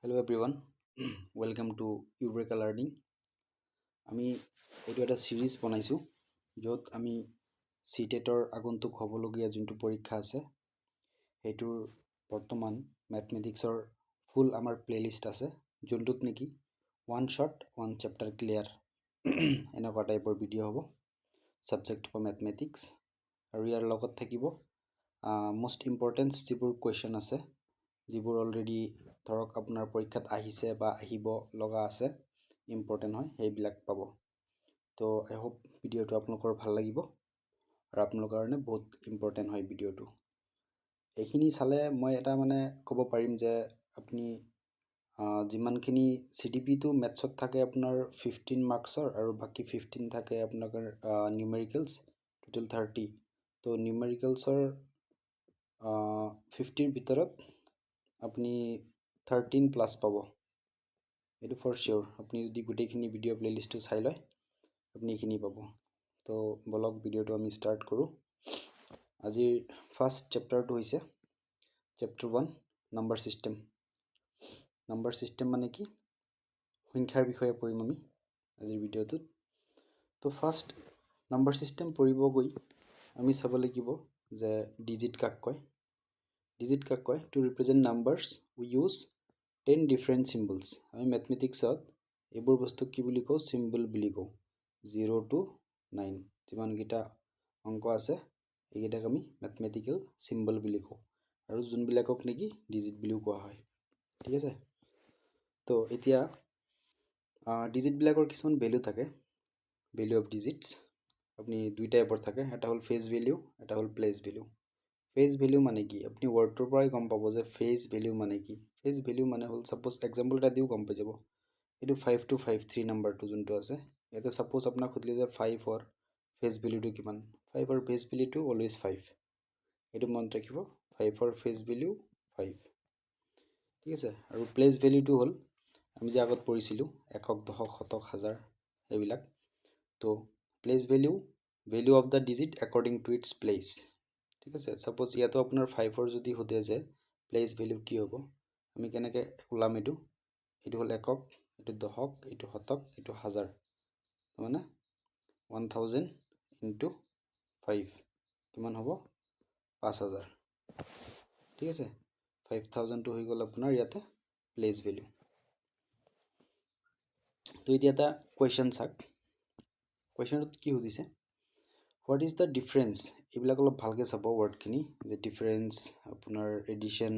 Hello everyone, welcome to Eureka Learning. আমি এইটো এটা সিৰিজ বনাইছো যত আমি সিটেটৰ আগন্তুক হ'বলগীয়া যোনটো পৰীক্ষা আছে সেইটোৰ বৰ্তমান ম্যাথমেটিক্সৰ ফুল আমাৰ প্লেলিষ্ট আছে যোনটোত নেকি one shot one chapter clear এনেকুৱা টাইপৰ ভিডিঅ' হ'ব সাবজেক্ট ফৰ ম্যাথমেটিক্স আৰু ইয়াৰ লগত থাকিব মোস্ট ইম্পৰ্টেন্ট যিবোৰ কুৱেশ্যন আছে যিবোৰ অলৰেডি ধৰক আপোনাৰ পৰীক্ষাত আহিছে বা আহিব লগা আছে ইম্পৰ্টেণ্ট হয় সেইবিলাক পাব তো আই হোপ ভিডিঅ'টো আপোনালোকৰ ভাল লাগিব আৰু আপোনালোকৰ কাৰণে বহুত ইম্পৰ্টেণ্ট হয় ভিডিঅ'টো এইখিনি চালে মই এটা মানে ক'ব পাৰিম যে আপুনি যিমানখিনি CDP-টো মেথছত থাকে আপোনাৰ 15 মাৰ্কছৰ আৰু বাকি 15 থাকে আপোনালোকৰ নিউমেৰিকেলছ টোটেল 30 তো নিউমেৰিকেলছৰ 50ৰ ভিতৰত আপুনি 13 প্লাস পাব এইটো ফৰ শিওৰ আপুনি যদি গোটেইখিনি ভিডিঅ' প্লেলিষ্টটো চাই লয় আপুনি এইখিনি পাব তো বলক ভিডিঅ'টো আমি ষ্টাৰ্ট কৰোঁ আজিৰ ফাৰ্ষ্ট চেপ্টাৰটো হৈছে চেপ্টাৰ 1 নাম্বাৰ সিস্টেম মানে কি সংখ্যাৰ বিষয়ে পঢ়িম আমি আজিৰ ভিডিঅ'টোত তো ফাৰ্ষ্ট নাম্বাৰ সিস্টেম পঢ়িব গৈ আমি চাব লাগিব যে ডিজিট কাক কয় to represent numbers we use 10 different symbols আমি ম্যাথমেটিক্সত এইবোৰ বস্তু কি বুলি কওঁ সিম্বল বুলি কওঁ 0 to 9 যিমান গিটা অংক আছে এইকেইটাক আমি ম্যাথমেটিক্যাল সিম্বল বুলি কওঁ আৰু যোনবিলাকক নেকি ডিজিট বুলিও কোৱা হয় ঠিক আছে তো এতিয়া ডিজিট বিলাকৰ কিছুমান ভ্যালু থাকে ভ্যালু অফ ডিজিটস আপনি দুই টাইপৰ থাকে এটা হল ফেজ ভ্যালু এটা হল প্লেস ভ্যালু ফেজ ভ্যালু মানে কি আপনি ওয়াৰ্ডটোৰ পৰাই গম পাব যে ফেজ ভ্যালু মানে কি ফেজ ভ্যালু মানে হল সাপোজ এক্সাম্পল এটা দিও গম পাই যাব এটো 5253 নাম্বাৰটো যোনটো আছে এটা সাপোজ আপোনাক খুদিলে যে 5 অৰ ফেজ ভ্যালুটো কিমান 5 অৰ ফেজ ভ্যালুটো অলৱেজ 5 এটো মনত ৰাখিব 5 অৰ ফেজ ভ্যালু 5 ঠিক আছে আৰু প্লেস ভ্যালুটো হল আমি যে আগত পঢ়িছিলো একক দশক শতক হাজাৰ এইবিলাক তো place value of the digit according to its place ঠিক আছে সাপোজ ইয়াতো আপোনাৰ 5 অৰ যদি হতে যে প্লেস ভ্যালু কি হ'ব আমি কেনেকে ওলাম এটো হল একক এটো দশক এটো শতক এটো হাজাৰ মানে 1000 into 5 কিমান হ'ব 5000 ঠিক আছে 5000 টো হৈ গল আপোনাৰ ইয়াতে প্লেস ভ্যালু তো এতিয়া এটা কোৱেশ্চন চাক কোৱেশ্চনত কি সুধিছে What is the difference? এইবিলাক অলপ ভালকে চাব ওয়ার্ডখিনি যে ডিফারেন্স আপোনাৰ এডিশন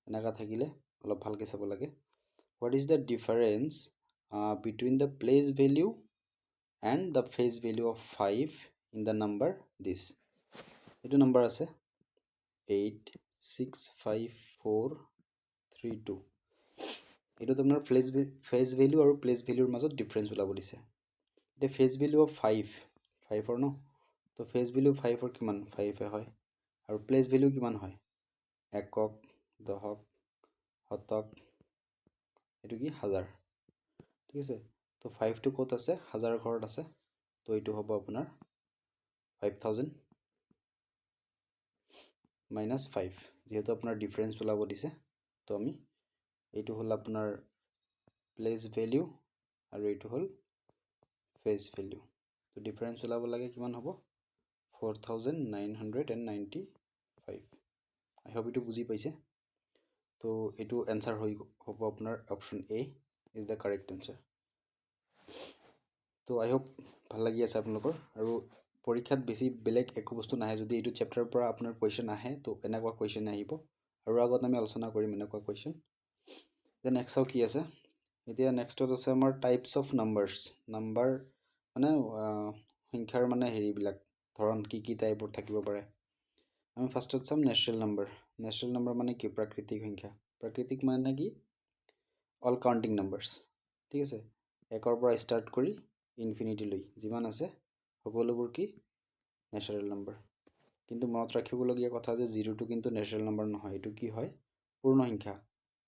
এনেকা থাকিলে অলপ ভালকে চাব লাগে What is the difference between the place value and the face value of 5 in the number this এটো নাম্বার আছে 86543 এটো আপোনাৰ ফেজ ভ্যালু আৰু প্লেস ভ্যালুৰ মাজত ডিফাৰেন্স ওলাব দিছে এটা ফেজ ভ্যালু অফ 5 অৰ ন তো ফেজ ভ্যালু 5 অৰ কিমান 5 হয় আৰু প্লেস ভ্যালু কিমান হয় একক দশক শতক এটো কি হাজাৰ ঠিক আছে তো 5 টো কত আছে হাজাৰ ঘৰত আছে তো এটো হ'ব আপোনাৰ 5000 minus 5 যেহেতু আপোনাৰ ডিফাৰেন্স ওলাব দিছে তো আমি এটো হল আপোনাৰ প্লেস ভ্যালু আৰু এটো হল ফেজ ভ্যালু তো ডিফারেন্স ওলাব লাগে কিমান হ'ব 4995 I hope এটো বুজি পাইছে তো এটো आंसर হ'ব আপোনাৰ option A is the correct answer তো I hope ভাল লাগি আছে আপোনালোকৰ আৰু পৰীক্ষাত বেছি বেলেগ একো বস্তু নাহে যদি এটো চ্যাপ্টাৰৰ পৰা আপোনাৰ কোৱেশ্চন আহে তো এনেকুৱা কোৱেশ্চন আহিব আৰু আগত আমি আলোচনা কৰিম এনেকুৱা কোৱেশ্চন দেন নেক্সট কি আছে এতিয়া নেক্সটত আছে আমাৰ টাইপস অফ নাম্বাৰস নাম্বাৰ মানে সংখ্যাৰ মানে হেৰিবিলাক ধৰণ কি টাইপৰ থাকিব পাৰে আমি ফাৰ্ষ্টত চাম নেচাৰেল নাম্বাৰ মানে কি প্ৰাকৃতিক সংখ্যা প্ৰাকৃতিক মানে কি অল কাউন্টিং নাম্বাৰস ঠিক আছে একৰ পৰা স্টাৰ্ট কৰি ইনফিনিটি লৈ যিমান আছে সকলোবোৰ কি নেচাৰেল নাম্বাৰ কিন্তু মনত ৰাখিবলগীয়া কথা যে 0 টো কিন্তু নেচাৰেল নাম্বাৰ নহয় এটো কি হয় পূৰ্ণ সংখ্যা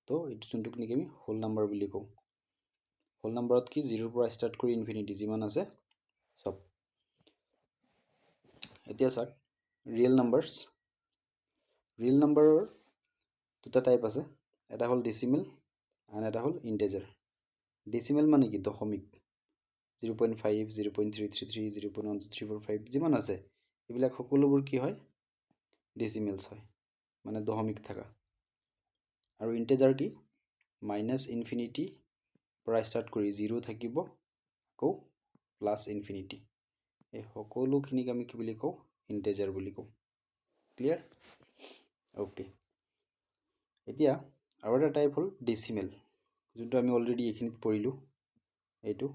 তো এটো যোনটোক নেকি আমি হোল নাম্বাৰ বুলি কওঁ হোল নাম্বাৰত কি 0 ৰ পৰা স্টাৰ্ট কৰি ইনফিনিটি যিমান আছে সব এতিয়া চাক ৰিয়েল নাম্বাৰৰ দুটা টাইপ আছে এটা হল ডেসিমেল আন এটা হ'ল ইণ্টেজাৰ। ডেচিমেল মানে কি দশমিক 0.5 0.333 0.1234 যিমান আছে এইবিলাক সকলোবোৰ কি হয় ডেচিমেলছ হয় মানে দশমিক থকা। আৰু ইণ্টেজাৰ কি মাইনাছ ইনফিনিটি পৰা ষ্টাৰ্ট কৰি 0 থাকিব আকৌ প্লাছ ইনফিনিটি, এই সকলোখিনিক আমি কি বুলি কওঁ ইণ্টেজাৰ বুলি কওঁ। ক্লিয়াৰ? অ'কে। এতিয়া আৰু এটা টাইপ হ'ল ডেচিমেল, যোনটো আমি অলৰেডি এইখিনিত পঢ়িলোঁ এইটো।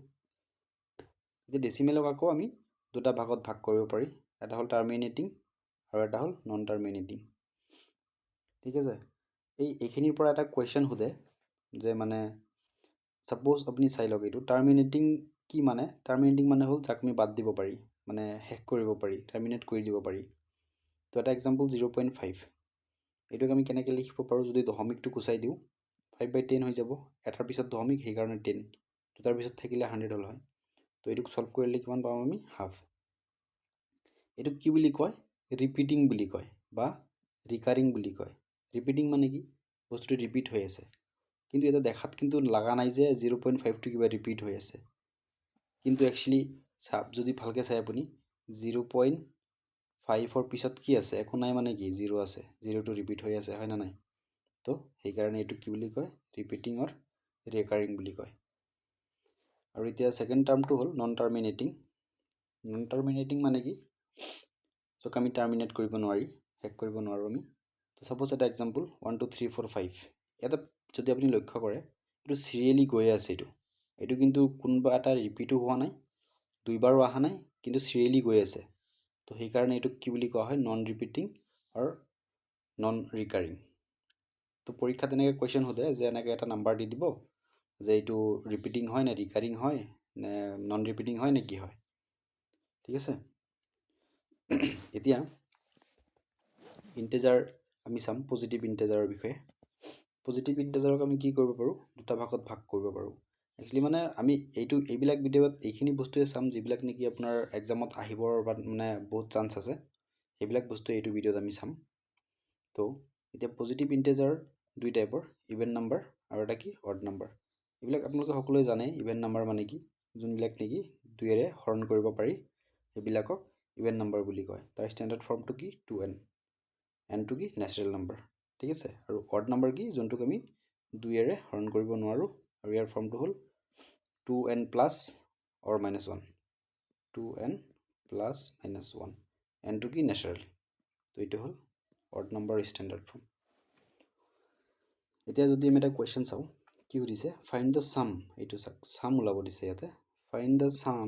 এতিয়া ডেচিমেলক আকৌ আমি দুটা ভাগত ভাগ কৰিব পাৰি, এটা হ'ল টাৰ্মিনেটিং আৰু এটা হ'ল নন টাৰ্মিনেটিং। ঠিক আছে, এইখিনিৰ পৰা এটা কুৱেশ্যন সোধে যে মানে ছাপ'জ আপুনি চাই লওক এইটো টাৰ্মিনেটিং কি মানে। টাৰ্মিনেটিং মানে হ'ল যাক আমি বাদ দিব পাৰি, মানে শেষ কৰিব পাৰি, টাৰ্মিনেট কৰি দিব পাৰি। তো এটা এক্সাম্পল 0.5, এইটোক আমি কেনেকৈ লিখিব পাৰোঁ যদি দশমিকটো গুচাই দিওঁ 5/10 হৈ যাব, এটাৰ পিছত দশমিক সেইকাৰণে 10, দুটাৰ পিছত থাকিলে 100 হ'ল হয়। তো এইটোক ছল্ভ কৰিলে কিমান পাম আমি হাফ। এইটোক কি বুলি কয় ৰিপিটিং বুলি কয় বা ৰিকাৰিং বুলি কয়। ৰিপিটিং মানে কি বস্তুটো ৰিপিট হৈ আছে, কিন্তু এটা দেখাত কিন্তু লগা নাই যে 0.5টো কিবা ৰিপিট হৈ আছে, কিন্তু একচুৱেলি চাপ যদি ভালকৈ চাই আপুনি 0.5ৰ পিছত কি আছে একো নাই মানে কি 0 আছে, 0টো ৰিপিট হৈ আছে হয় না নাই। তো সেইকাৰণে এইটো কি বুলি কয় ৰিপিটিং অৰ ৰিকাৰিং বুলি কয়। আৰু এতিয়া ছেকেণ্ড টাৰ্মটো হ'ল নন টাৰ্মিনেটিং। নন টাৰ্মিনেটিং মানে কি য'ক আমি টাৰ্মিনেট কৰিব নোৱাৰি, শেষ কৰিব নোৱাৰোঁ আমি। তো ছাপ'জ এটা এক্সাম্পল 1 2 3 4 5, ইয়াতে যদি আপুনি লক্ষ্য কৰে এইটো চিৰিয়েলি গৈ আছে, এইটো কিন্তু কোনোবা এটা ৰিপিটো হোৱা নাই, দুইবাৰো অহা নাই, কিন্তু চিৰিয়েলি গৈ আছে। তো সেইকাৰণে এইটোক কি বুলি কোৱা হয় নন ৰিপিটিং আৰু নন ৰিকাৰিং। তো পৰীক্ষাত এনেকৈ কুৱেশ্যন সোধে যে এনেকৈ এটা নাম্বাৰ দি দিব যে এইটো ৰিপিটিং হয় নে ৰিকাৰিং হয় নে নন ৰিপিটিং হয় নে কি হয়। ঠিক আছে, এতিয়া ইণ্টেজাৰ আমি চাম পজিটিভ ইণ্টেজাৰৰ বিষয়ে। পজিটিভ ইণ্টেজাৰক আমি কি কৰিব পাৰোঁ দুটা ভাগত ভাগ কৰিব পাৰোঁ। একচুৱেলি মানে আমি এইবিলাক ভিডিঅ'ত এইখিনি বস্তুৱে চাম যিবিলাক নেকি আপোনাৰ এক্সামত আহিবৰ মানে বহুত চান্স আছে, সেইবিলাক বস্তু এইটো ভিডিঅ'ত আমি চাম। তো এতিয়া পজিটিভ ইণ্টেজাৰ দুই টাইপৰ, ইভেন নাম্বাৰ আৰু এটা কি অড নাম্বাৰ। এইবিলাক আপোনালোকে সকলোৱে জানে ইভেন নাম্বাৰ মানে কি, যোনবিলাক নেকি দুইৰে হৰণ কৰিব পাৰি সেইবিলাকক ইভেন নাম্বাৰ বুলি কয়। তাৰ ষ্টেণ্ডাৰ্ড ফৰ্মটো কি 2n, এনটো কি নেচাৰেল নাম্বাৰ। ঠিক আছে, আৰু অড নাম্বাৰ কি যোনটোক আমি দুইৰে হৰণ কৰিব নোৱাৰোঁ, আৰু ইয়াৰ ফৰ্মটো হ'ল 2n প্লাছ অৰ -1, 2n প্লাছ -1, এনটো কি নেচাৰেল। তো এইটো হ'ল অড নাম্বাৰ ষ্টেণ্ডাৰ্ড ফৰ্ম। এতিয়া যদি আমি এটা কুৱেশ্যন চাওঁ কি সুধিছে ফাইণ্ড দ্য ছাম, এইটো চাওক ছাম ওলাব দিছে ইয়াতে, find the sum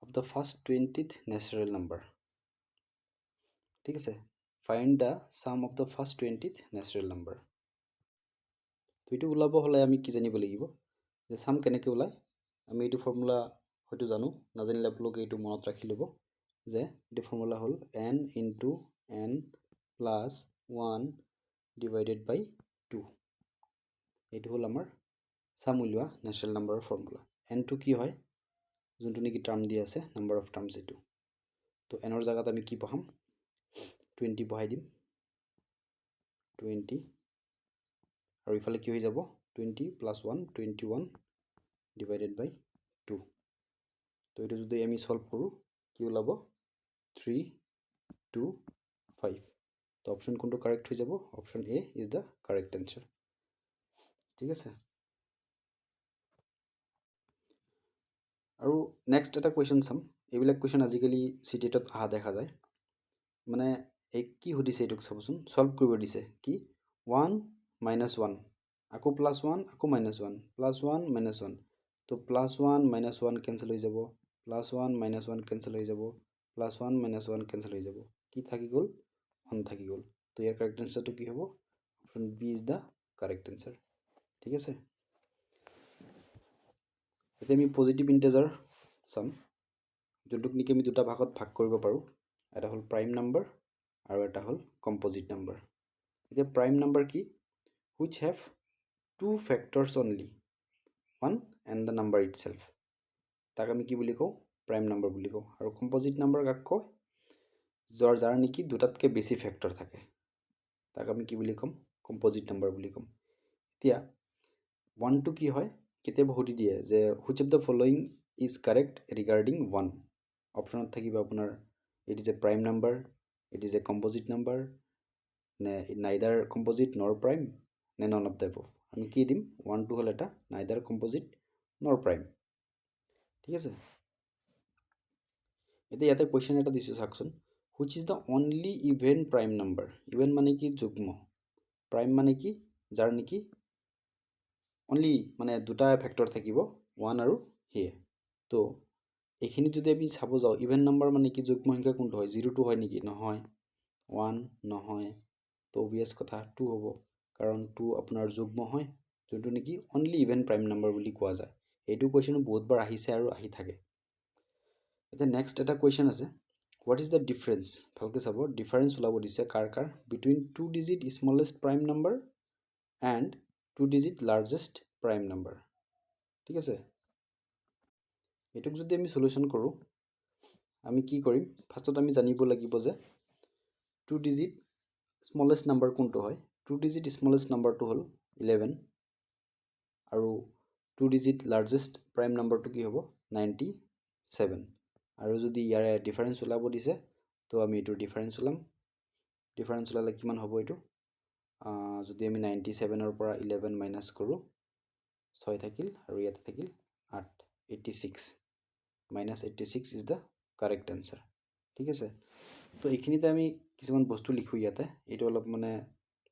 of the first 20th natural number. ঠিক আছে, find the sum of the first 20th natural number. তো এইটো ওলাব হ'লে আমি কি জানিব লাগিব যে ছাম কেনেকৈ ওলায়। আমি এইটো ফৰ্মুলা হয়তো জানো, নাজানিলে আপোনালোকে এইটো মনত ৰাখি ল'ব যে এইটো ফৰ্মুলা হ'ল n into n plus 1 divided by 2। এইটো হ'ল আমাৰ ছাম উলিওৱা নেচাৰেল নাম্বাৰৰ ফৰ্মুলা। এনটো কি হয় যোনটো নেকি টাৰ্ম দি আছে নাম্বাৰ অফ টাৰ্মছ এইটো। তো এনৰ জেগাত আমি কি বহাম 20 বহাই দিম, 20 আৰু ইফালে কি হৈ যাব 20 প্লাছ 1 21 ডিভাইডেড বাই 2। তো এইটো যদি আমি সলভ কৰোঁ কি ওলাব 3 2 5। তো অপশ্যন কোনটো কাৰেক্ট হৈ যাব, option A is the correct answer. ঠিক আছে, আৰু নেক্সট এটা কুৱেশ্যন চাম। এইবিলাক কুৱেশ্যন আজিকালি চিটেটত অহা দেখা যায়। মানে এই কি সুধিছে এইটোক চাবচোন, সলভ কৰিব দিছে কি 1 - 1 আকৌ +1 আকৌ -1 +1 -1। তো +1 -1 কেঞ্চেল হৈ যাব, +1 -1 কেঞ্চেল হৈ যাব, +1 -1 কেঞ্চেল হৈ যাব, কি থাকি গ'ল 1 থাকি গ'ল। তো ইয়াৰ কাৰেক্ট এনচাৰটো কি হ'ব, option B is the correct answer. ঠিক আছে, এতিয়া আমি পজিটিভ ইণ্টেজাৰ চাম, যোনটোক নেকি আমি দুটা ভাগত ভাগ কৰিব পাৰোঁ। এটা হ'ল প্ৰাইম নাম্বাৰ আৰু এটা হ'ল কম্পজিট নাম্বাৰ। এতিয়া প্ৰাইম নাম্বাৰ কি which have 2 factors only 1 and the number it self, তাক আমি কি বুলি কওঁ প্ৰাইম নাম্বাৰ বুলি কওঁ। আৰু কম্পজিট নাম্বাৰ কাক কয় যাৰ নেকি দুটাতকৈ বেছি ফেক্টৰ থাকে, তাক আমি কি বুলি ক'ম কম্পজিট নাম্বাৰ বুলি ক'ম। এতিয়া 1টো কি হয় কেতিয়াবা সুধি দিয়ে যে which of the following is correct regarding 1 অপশ্যনত থাকিব আপোনাৰ it is a prime number it is a composite number নে নাইদাৰ কম্পজিট নৰ প্ৰাইম নে নন অফ দ্য এবভ আমি কি দিম 1টো হ'ল এটা নাইদাৰ কম্পজিট নৰ প্ৰাইম ঠিক আছে এতিয়া ইয়াতে কুৱেশ্যন এটা দিছোঁ চাওকচোন which is the only even prime number even মানে কি যুগ্ম প্ৰাইম মানে কি যাৰ নেকি অনলি মানে দুটা ফেক্টৰ থাকিব 1 আৰু here তো এইখিনি যদি আমি চাব যাওঁ ইভেন নাম্বাৰ মানে কি যুগ্ম সংখ্যা কোনটো হয় 0টো হয় নেকি নহয় 1 নহয় তো অবভিয়াছ কথা 2 হ'ব কাৰণ 2 আপোনাৰ যুগ্ম হয় যোনটো নেকি অনলি ইভেন প্ৰাইম নাম্বাৰ বুলি কোৱা যায় এইটো কুৱেশ্যনো বহুতবাৰ আহিছে আৰু আহি থাকে এতিয়া নেক্সট এটা কুৱেশ্যন আছে হোৱাট ইজ দ্য ডিফাৰেঞ্চ ভালকৈ চাব ডিফাৰেঞ্চ ওলাব দিছে কাৰ between 2 digit smallest prime number and 2 digit largest prime number ঠিক আছে এইটোক যদি আমি সলিউশন কৰোঁ আমি কি কৰিম ফাৰ্ষ্টত আমি জানিব লাগিব যে 2 ডিজিট স্মলেষ্ট নাম্বাৰ কোনটো হয় 2 ডিজিট স্মলেষ্ট নাম্বাৰটো হ'ল 11 আৰু 2 ডিজিট লাৰ্জেষ্ট প্ৰাইম নাম্বাৰটো কি হ'ব 97 আৰু যদি ইয়াৰে ডিফাৰেঞ্চ ওলাব দিছে তো আমি এইটো ডিফাৰেঞ্চ ওলাম ডিফাৰেঞ্চ ওলালে কিমান হ'ব এইটো যদি আমি 97ৰ পৰা 11 মাইনাছ কৰোঁ 6 থাকিল আৰু ইয়াতে থাকিল 8 86 minus 86 is the correct answer ঠিক আছে তো এইখিনিতে আমি কিছুমান বস্তু লিখোঁ ইয়াতে এইটো অলপ মানে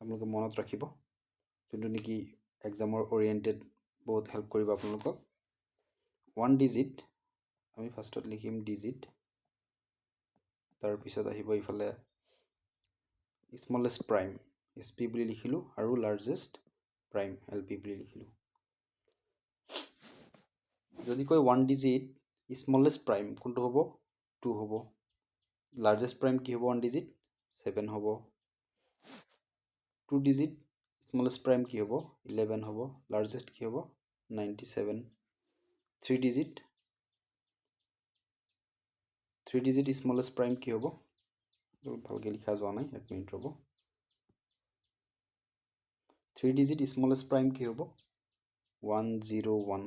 আপোনালোকে মনত ৰাখিব যোনটো নেকি এক্সামৰ অৰিয়েণ্টেড বহুত হেল্প কৰিব আপোনালোকক 1 ডিজিট আমি ফাৰ্ষ্টত লিখিম ডিজিট তাৰপিছত আহিব ইফালে স্মলেষ্ট প্ৰাইম এছ পি বুলি লিখিলোঁ আৰু লাৰ্জেষ্ট প্ৰাইম এল পি বুলি লিখিলোঁ যদি কয় 1 ডিজিট স্মলেষ্ট প্ৰাইম কোনটো হ'ব 2 হ'ব লাৰ্জেষ্ট প্ৰাইম কি হ'ব 1 ডিজিট 7 হ'ব 2 ডিজিট স্মলেষ্ট প্ৰাইম কি হ'ব 11 হ'ব লাৰ্জেষ্ট কি হ'ব 97 3 ডিজিট স্মলেষ্ট প্ৰাইম কি হ'ব ভালকৈ লিখা যোৱা নাই এক মিনিট ৰ'ব 3 ডিজিট স্মলেষ্ট প্ৰাইম কি হ'ব 101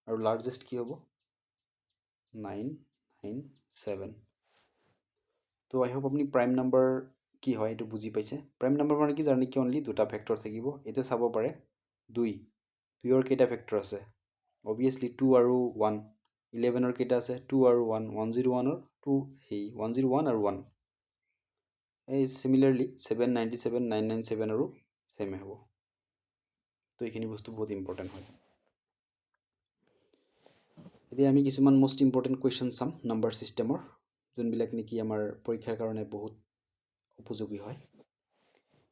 আৰু লাৰ্জেষ্ট কি হ'ব 997 তো আই হোপ আপুনি প্ৰাইম নাম্বাৰ কি হয় এইটো বুজি পাইছে প্ৰাইম নাম্বাৰ মানে কি যাৰ নেকি অনলি দুটা ফেক্টৰ থাকিব এতিয়া চাব পাৰে 2ৰ কেইটা ফেক্টৰ আছে অবভিয়াছলি 2 আৰু 1 11ৰ কেইটা আছে 2 আৰু 1 101ৰ 2 এই 101 আৰু 1 এই চিমিলাৰলি 797 997 আৰু ছেমে হ'ব তো এইখিনি বস্তু বহুত ইম্পৰ্টেণ্ট হয় এতিয়া আমি কিছুমান মষ্ট ইম্পৰ্টেণ্ট কুৱেশ্যন চাম নাম্বাৰ ছিষ্টেমৰ যোনবিলাক নেকি আমাৰ পৰীক্ষাৰ কাৰণে বহুত উপযোগী হয়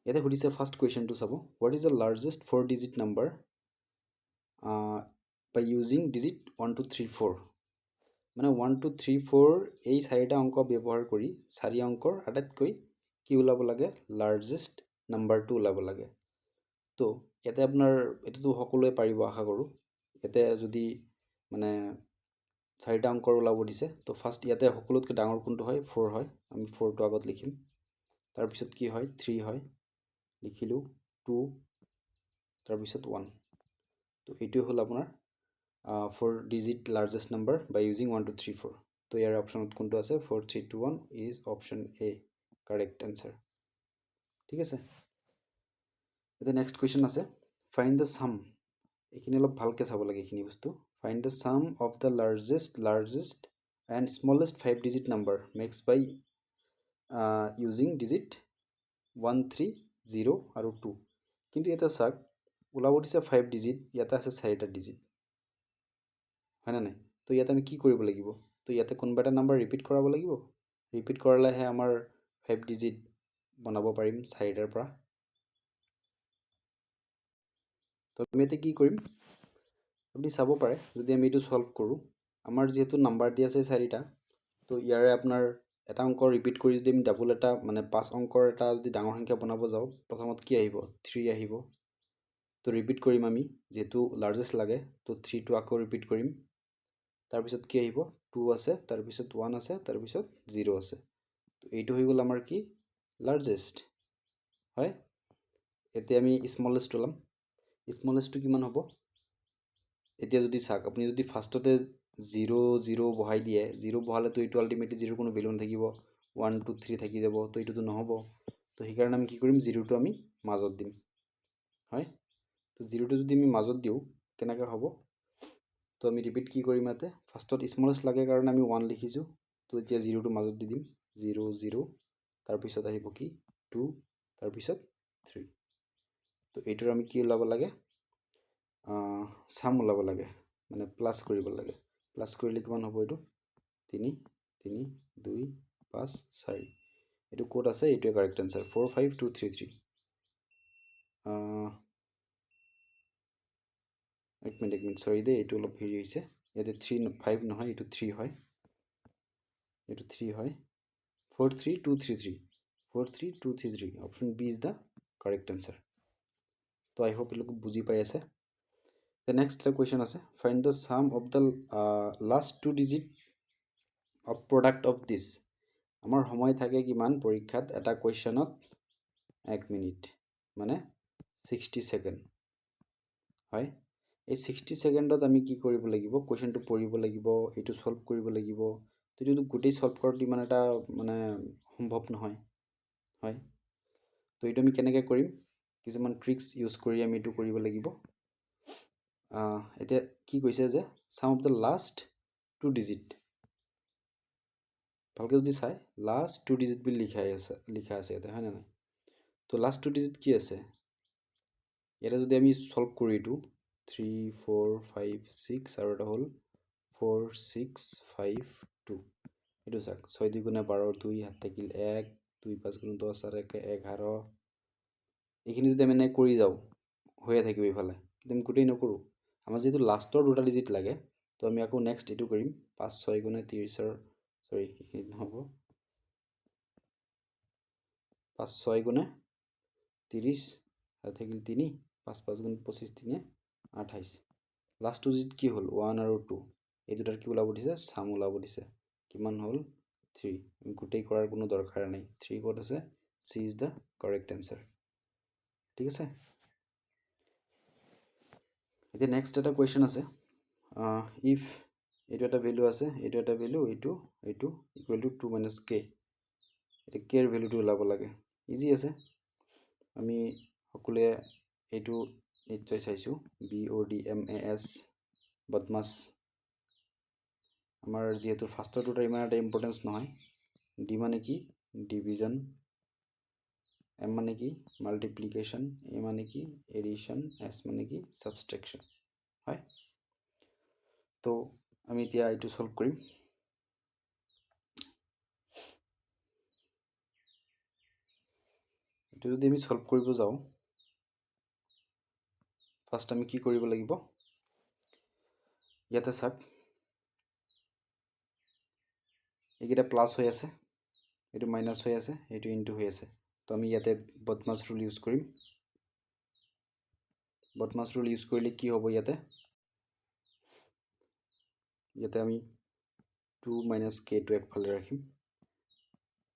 ইয়াতে সুধিছে ফাৰ্ষ্ট কুৱেশ্যনটো চাব what is the largest 4 digit number by using digit 1 2 3 4 মানে 1 2 3 4 এই চাৰিটা অংক ব্যৱহাৰ কৰি 4 অংকৰ আটাইতকৈ কি ওলাব লাগে লাৰ্জেষ্ট নাম্বাৰটো ওলাব লাগে তো ইয়াতে আপোনাৰ এইটোতো সকলোৱে পাৰিব আশা কৰোঁ ইয়াতে যদি মানে 4টা অংকৰ ওলাব দিছে তো ফাৰ্ষ্ট ইয়াতে সকলোতকৈ ডাঙৰ কোনটো হয় 4 হয় আমি 4টো আগত লিখিম তাৰপিছত কি হয় 3 হয় লিখিলোঁ 2 তাৰপিছত 1 তো এইটোৱে হ'ল আপোনাৰ 4 digit largest number by using 1 2 3 4 তো ইয়াৰ অপশ্যনত কোনটো আছে 4 3 2 1 is option A correct answer ঠিক আছে এতিয়া নেক্সট কুৱেশ্যন আছে ফাইণ্ড দ্য ছাম এইখিনি অলপ ভালকৈ চাব লাগে এইখিনি বস্তু find the sum of the largest and smallest 5 digit number makes by using digit 1 3 0 আৰু 2 কিন্তু ইয়াতে চাওক ওলাব দিছে 5 ডিজিট ইয়াতে আছে 4টা ডিজিট হয়নে নাই তো ইয়াতে আমি কি কৰিব লাগিব তো ইয়াতে কোনোবা এটা নাম্বাৰ ৰিপিট কৰাব লাগিব ৰিপিট কৰালেহে আমাৰ 5 ডিজিট বনাব পাৰিম 4টাৰ পৰা তো আমি ইয়াতে কি কৰিম আপুনি চাব পাৰে যদি আমি এইটো সলভ কৰোঁ আমাৰ যিহেতু নাম্বাৰ দিয়া আছে 4টা তো ইয়াৰে আপোনাৰ এটা অংক ৰিপিট কৰি যদি আমি ডাবল এটা মানে 5 অংকৰ এটা যদি ডাঙৰ সংখ্যা বনাব যাওঁ প্ৰথমত কি আহিব 3 আহিব তো ৰিপিট কৰিম আমি যেহেতু লাৰ্জেষ্ট লাগে তো 3টো আকৌ ৰিপিট কৰিম তাৰপিছত কি আহিব 2 আছে তাৰপিছত 1 আছে তাৰপিছত 0 আছে তো এইটো হৈ গ'ল আমাৰ কি লাৰ্জেষ্ট হয় এতিয়া আমি স্মলেষ্ট ওলাম স্মলেষ্টটো কিমান হ'ব এতিয়া যদি চাওক আপুনি যদি ফাৰ্ষ্টতে 0 বহাই দিয়ে, 0 বহালেতো এইটো আল্টিমেটলি 0 কোনো ভেলু নাথাকিব, 1 2 3 থাকি যাব, তো এইটোতো নহ'ব। তো সেইকাৰণে আমি কি কৰিম, 0টো আমি মাজত দিম, হয়। তো 0টো যদি আমি মাজত দিওঁ কেনেকৈ হ'ব, তো আমি ৰিপিট কি কৰিম, ইয়াতে ফাৰ্ষ্টত স্মলেষ্ট লাগে কাৰণে আমি 1 লিখিছোঁ। তো এতিয়া 0টো মাজত দি দিম, 0 0, তাৰপিছত আহিব কি 2, তাৰপিছত 3। তো এইটোৰ আমি কি ওলাব লাগে, চাম ওলাব লাগে, মানে প্লাছ কৰিব লাগে। প্লাছ কৰিলে কিমান হ'ব, এইটো 3 3 2 5 4। এইটো ক'ত আছে, এইটোৱে কাৰেক্ট এনচাৰ, 4 5 2 3 3। এক মিনিট চৰি দেই, এইটো অলপ হেৰি হৈছে, ইয়াতে 3 5 নহয়, এইটো 3 হয়, এইটো 3 হয়, 4 3 2 3 3, 4 3 2 3 3, option B is the correct answer. তো আই হোপ এইলোক বুজি পাই আছে। The next question আছে, find the sum of the last 2 digit of product of this. আমাৰ সময় থাকে কিমান পৰীক্ষাত, এটা কুৱেশ্যনত 1 মিনিট, মানে 60 ছেকেণ্ড, হয়। এই 60 ছেকেণ্ডত আমি কি কৰিব লাগিব, কুৱেশ্যনটো পঢ়িব লাগিব, এইটো সলভ কৰিব লাগিব। তো এইটো গোটেই সলভ কৰাটো ইমান এটা মানে সম্ভৱ নহয়, হয়। তো এইটো আমি কেনেকৈ কৰিম, কিছুমান ট্ৰিক্স ইউজ কৰি আমি এইটো কৰিব লাগিব। এতিয়া কি কৈছে যে সাম অফ দ্য লাষ্ট 2 ডিজিট, ভালকৈ যদি চাই লাষ্ট 2 ডিজিট বুলি লিখা আছে ইয়াতে, হয় নে নাই। তো লাষ্ট 2 ডিজিট কি আছে, ইয়াতে যদি আমি সলভ কৰোঁ, এইটো 3 4 5 6 আৰু এটা হ'ল 4 6 5 2। এইটো চাওক, 6 2 গুণে 12, 2 হাত থাকিল 1, 2 5 গুণ 10 আৰু 1 11। এইখিনি যদি আমি এনেকৈ কৰি যাওঁ, হৈয়ে থাকিব এইফালে, কিন্তু আমি গোটেই নকৰোঁ। আমাৰ যিহেতু লাষ্টৰ 2টা ডিজিট লাগে, তো আমি আকৌ নেক্সট এইটো কৰিম, 5 6 গুণে 30, চৰি এইখিনিত নহ'ব, 5 6 গুণে 30 আৰু থাকিল 3, 5 5 গুণ 25, 3 28। লাষ্ট 2 ডিজিট কি হ'ল, 1 আৰু 2, এই দুটাৰ কি ওলাব দিছে, চাম ওলাব দিছে, কিমান হ'ল 3। গোটেই কৰাৰ কোনো দৰকাৰ নাই, 3 ক'ত আছে, C is the correct answer, ঠিক আছে। এতিয়া নেক্সট এটা কুৱেশ্যন আছে, ইফ এইটো এটা ভেলু আছে, এইটো এটা ভেলু, এইটো ইকুৱেল টু 2 মাইনাছ কে। এতিয়া কেৰ ভেলুটো ওলাব লাগে, ইজি আছে। আমি সকলোৱে এইটো নিশ্চয় চাইছোঁ, BODMAS, বদমাছ। আমাৰ যিহেতু ফাৰ্ষ্টৰ দুটাৰ ইমান এটা ইম্পৰ্টেঞ্চ নহয়। ডি মানে কি, ডিভিজন, এম মানে কি, মাল্টিপ্লিকেশ্যন, এ মানে কি, এডিশ্যন, এছ মানে কি, ছাবষ্ট্ৰেকশ্যন, হয়। তো আমি এতিয়া এইটো সলভ কৰিম। এইটো যদি আমি সলভ কৰিব যাওঁ, ফাৰ্ষ্ট আমি কি কৰিব লাগিব, ইয়াতে চাওক, এইকেইটা প্লাছ হৈ আছে, এইটো মাইনাছ হৈ আছে, এইটো ইনটু হৈ আছে। তো আমি ইয়াতে বদমাছ ৰুল ইউজ কৰিম। বদমাছ ৰুল ইউজ কৰিলে কি হ'ব, ইয়াতে আমি 2 মাইনাছ কেটো একফালে ৰাখিম,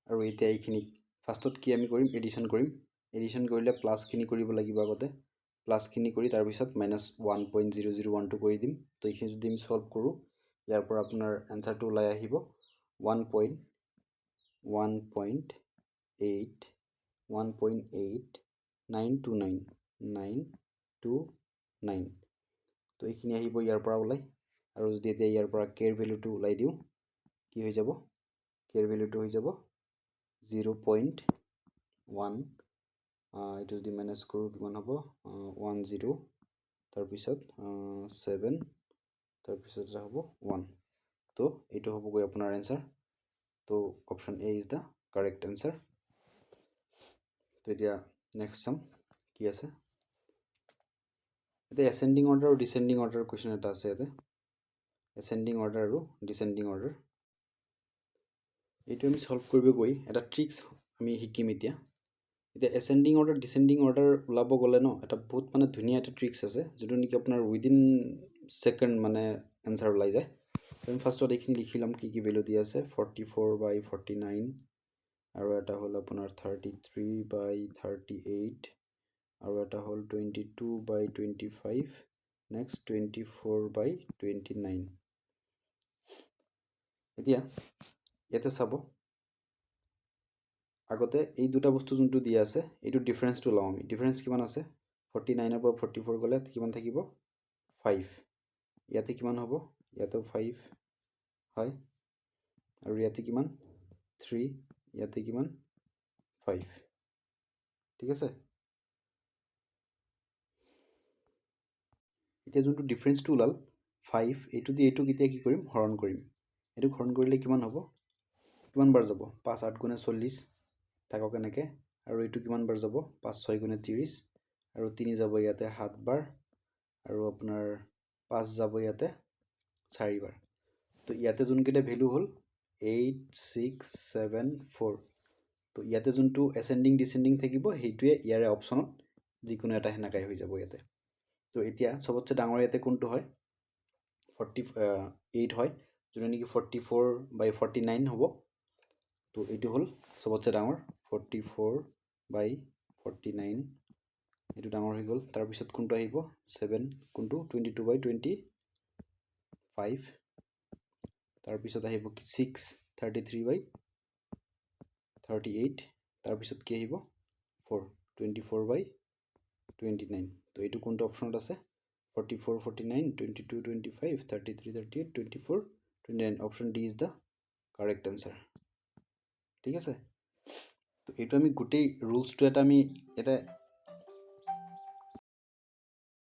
আৰু এতিয়া এইখিনি ফাৰ্ষ্টত কি আমি কৰিম, এডিশ্যন কৰিম। এডিশ্যন কৰিলে প্লাছখিনি কৰিব লাগিব আগতে, প্লাছখিনি কৰি তাৰপিছত -1.0012 কৰি দিম। তো এইখিনি যদি আমি সলভ কৰোঁ, ইয়াৰ পৰা আপোনাৰ এনচাৰটো ওলাই আহিব 1.8929. তো এইখিনি আহিব ইয়াৰ পৰা ওলাই, আৰু যদি এতিয়া ইয়াৰ পৰা কেৰ ভেলুটো ওলাই দিওঁ, কি হৈ যাব, কেৰ ভেলুটো হৈ যাব 0.1, এইটো যদি মাইনাছ কৰোঁ কিমান হ'ব, 10, তাৰপিছত 7, তাৰপিছত হ'ব 1। তো এইটো হ'বগৈ আপোনাৰ এনচাৰ। তো option A is the correct answer. তো এতিয়া নেক্সট চাম কি আছে। এতিয়া এচেণ্ডিং অৰ্ডাৰ আৰু ডিচেণ্ডিং অৰ্ডাৰ কুৱেশ্যন এটা আছে ইয়াতে, এচেণ্ডিং অৰ্ডাৰ আৰু ডিচেণ্ডিং অৰ্ডাৰ। এইটো আমি সলভ কৰিব গৈ এটা ট্ৰিক্স আমি শিকিম এতিয়া। এতিয়া এচেণ্ডিং অৰ্ডাৰ ডিচেণ্ডিং অৰ্ডাৰ ওলাব গ'লে ন, এটা বহুত মানে ধুনীয়া এটা ট্ৰিক্স আছে, যোনটো নেকি আপোনাৰ উইদিন ছেকেণ্ড মানে এনচাৰ ওলাই যায়। আমি ফাৰ্ষ্টত এইখিনি লিখি ল'ম, কি কি ভেলু দি আছে, 44/49, আৰু এটা হ'ল আপোনাৰ 33/38, আৰু এটা হ'ল 22/25, নেক্সট 24/29 এতিয়া ইয়াতে চাব আগতে এই দুটা বস্তু যোনটো দিয়া আছে এইটো ডিফাৰেন্সটো লওঁ আমি ডিফাৰেন্স কিমান আছে 49 পৰা 44 গ'লে কিমান থাকিব 5 ইয়াতে কিমান হ'ব ইয়াতেও 5 হয় আৰু ইয়াতে কিমান 3 ইয়াতে কিমান 5 ঠিক আছে এতিয়া যোনটো ডিফাৰেন্সটো ওলাল 5 এইটো দি এইটো কেতিয়া কি কৰিম হৰণ কৰিম এইটো হৰণ কৰিলে কিমান হ'ব কিমান বাৰ যাব 5 8 গুণে 40 থাকক এনেকৈ আৰু এইটো কিমান বাৰ যাব 5 6 গুণে 30 আৰু 3 যাব ইয়াতে 7 বাৰ আৰু আপোনাৰ 5 যাব ইয়াতে 4 বাৰ তো ইয়াতে যোনকেইটা ভেলু হ'ল 8 6 7 4 তো ইয়াতে যোনটো এসেন্ডিং ডিসেন্ডিং থাকিব সেইটোৱে ইয়াৰে অপশ্যনত যিকোনো এটা হেনেকাই হৈ যাব ইয়াতে তো এতিয়া সবতছে ডাঙৰ ইয়াতে কোনটো হয় 48 হয় যোনটো নেকি 44/49 হ'ব তো এইটো হ'ল সবতছে ডাঙৰ 44/49 এইটো ডাঙৰ হৈ গ'ল তাৰপিছত কোনটো আহিব 7 কোনটো 22/25 তাৰপিছত আহিব 6 33/38 তাৰপিছত কি আহিব 4 24/29 তো এইটো কোনটো অপশ্যনত আছে 44 49 22 25 33 38 24 29 option D is the correct answer ঠিক আছে তো এইটো আমি গোটেই ৰুলছটো এটা আমি এটা